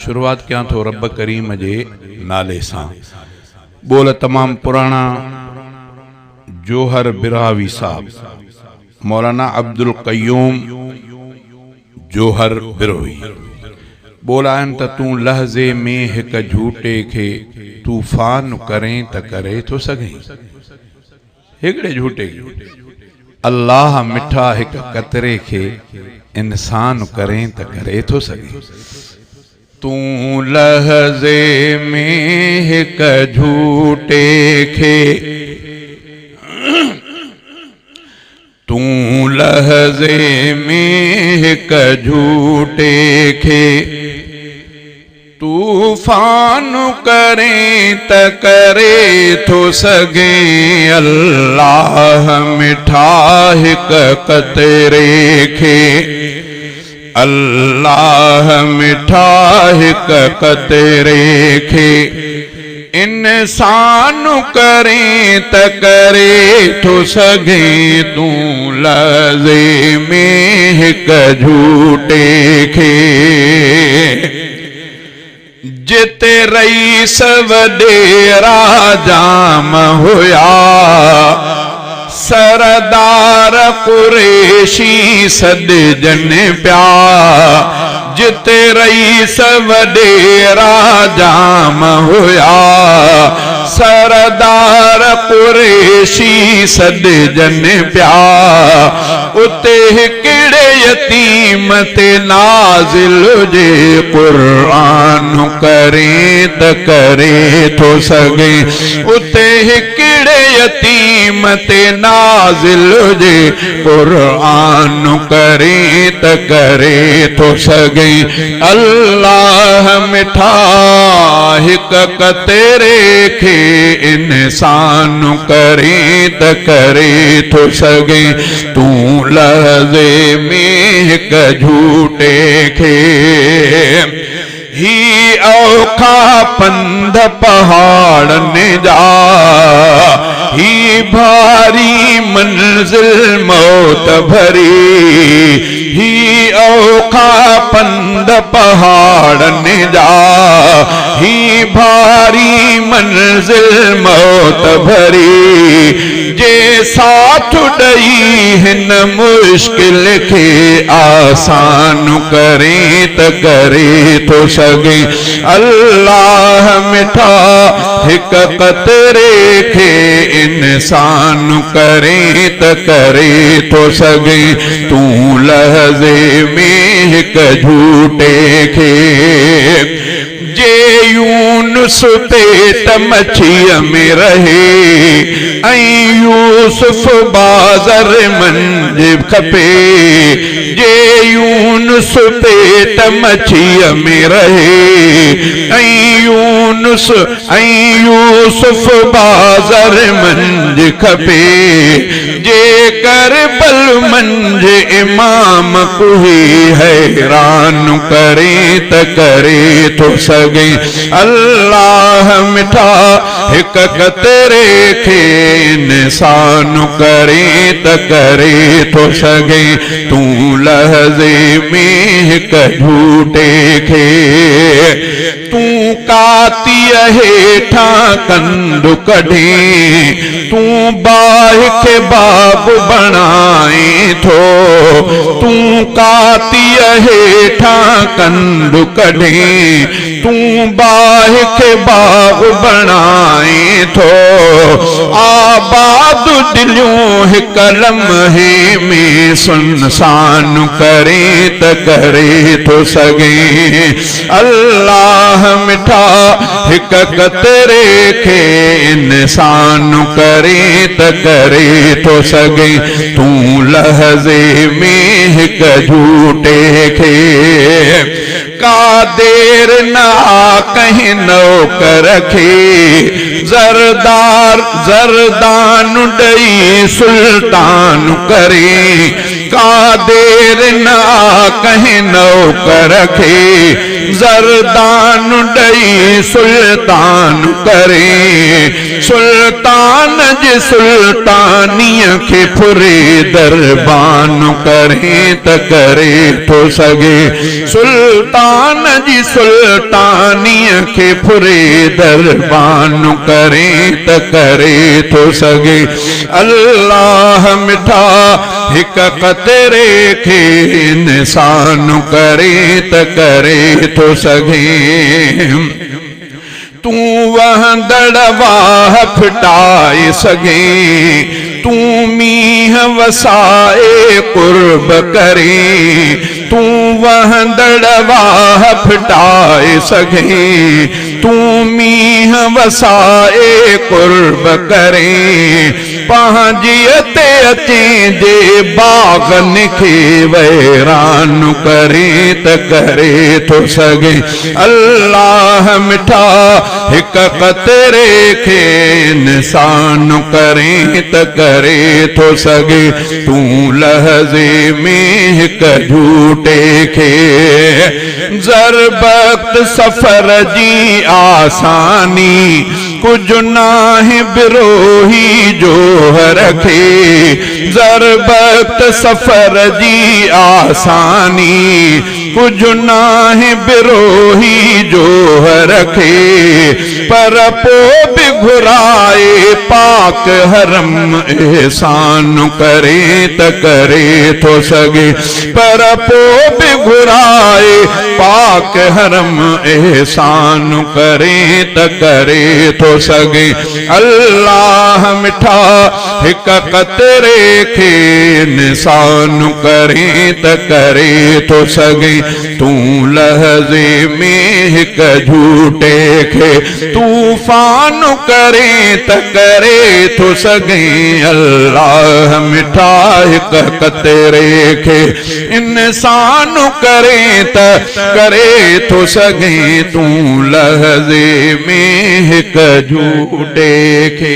शुरुआत क्या तो रब करीम जे नाले सां। बोल तमाम पुराना जोहर बिरावी साहब मौलाना अब्दुल कयूम जोहर बिरोही बोला त तू लहजे में एक झूठे के तूफान करें त करे तो सघे। हिकड़े झूठे अल्लाह मिठा एक कतरे के इंसान करें त करे तो सघे। तू लहजे में एक झूठे के तू लहजे में एक झूठे के तूफान करें त करे तो सगे। अल्लाह मिठा एक कतरे के अल्लाह मिठा एक कतरे के इंसान करें त करे तो सगे। तू लहजे में एक झूठे के जिते रईस वडेरा जाम होया सरदार कुरेशी सदजन प्या। जिते रईस वडेरा जाम होया सरदार कुरेशी सदजन प्या। उते हिकड़े यतीम ते नाज़िल जे कुरान करे त करे तो सगे। उते हिकड़े यतीम ते नाज़िल जे कुरान करे त करे तो सगे। अल्लाह मिठा हिक कतरे के इंसान करे त करे तो सगे। तू लहजे में एक झूठे के ही औखा पंध पहाड़ ने जा ही भारी मंजिल मौत भरी। ही औखा पंध पहाड़ ने जा ही भारी मंजिल मौत भरी। जे साथ डई हिन मुश्किल के आसान करे त करे तो सगे। अल्लाह मिठा हिक कतरे के इंसान करे त करे तो सगे। तू लहजे में एक झूठे के जे यूनुस पेट मछिया में रहे यूसुफ बाज़र मंझ खपे। जे यूनुस पेट मछिया में रहे यूसुफ बाज़र मंझ खपे। जे करबल मंझ इमाम कोई हैरान करे त करे तो सगे। अल्लाह मिठा हिक कतरे के इंसान करे त करे तो सगे। तू लहजे में एक झूठे के तू काती हेठा कंदु कढे तू बाह के बाब बनाए थो। तू काती हेठा कंदु कढे तू बाह के बाब बनाए थो। आबाद दिलियों हिक लम्हे में सुनसान करे त करे तो सगे। अल्लाह मिठा हिक कतरे के इंसान करे त करे तो सगे। तू लहजे में एक झूठे के का देर ना कहीं नौकर रखे। जरदान डई सुल्तान करे का देर ना कहीं नौकर खे जरदान डई सुल्तान करे सुल्तान जी सुल्तानिय खे फुरे दरबान करे त करे तो सगे सुल्तान जी सुल्तानिय खे फुरे दरबान करे त करे तो सगे अल्लाह मिठा हिक कतरे खे इंसान करे त करे तो सगे तू वह दड़वाह फिटाए सगे तू मीह वसाए कुर्ब करे तू वह दड़वाह फिटाए सगे तू मीह वसाए कुर्ब करे पंहिंजीअ ते अचे जे बाग़न खे वैरान करे त करे थो सघे अल्लाह मिठा हिक क़तरे खे इंसान करे त करे थो सघे तूं लहज़े में हिक झूठे खे ज़रबत सफ़र जी आसानी कुछ नाहे बिरोही जो रखे ज़रबत सफ़र जी आसानी कुछ नाहे बिरोही जो रखे पर पो भी घुराए पाक हरम एहसान करे त करे थो सघे पर पो भी घुराए पाक हरम एहसान करे त करे थो सगे अल्लाह मिठा हिक कतरे खे इंसान करे त करे थो सगे तूं लहज़े में हिक झूठे खे तूफान करे त करे थो सगे अल्लाह मिठा हिक कतरे खे इंसान करे त करे थो सगे तूं लहज़े में हिक झूठे खे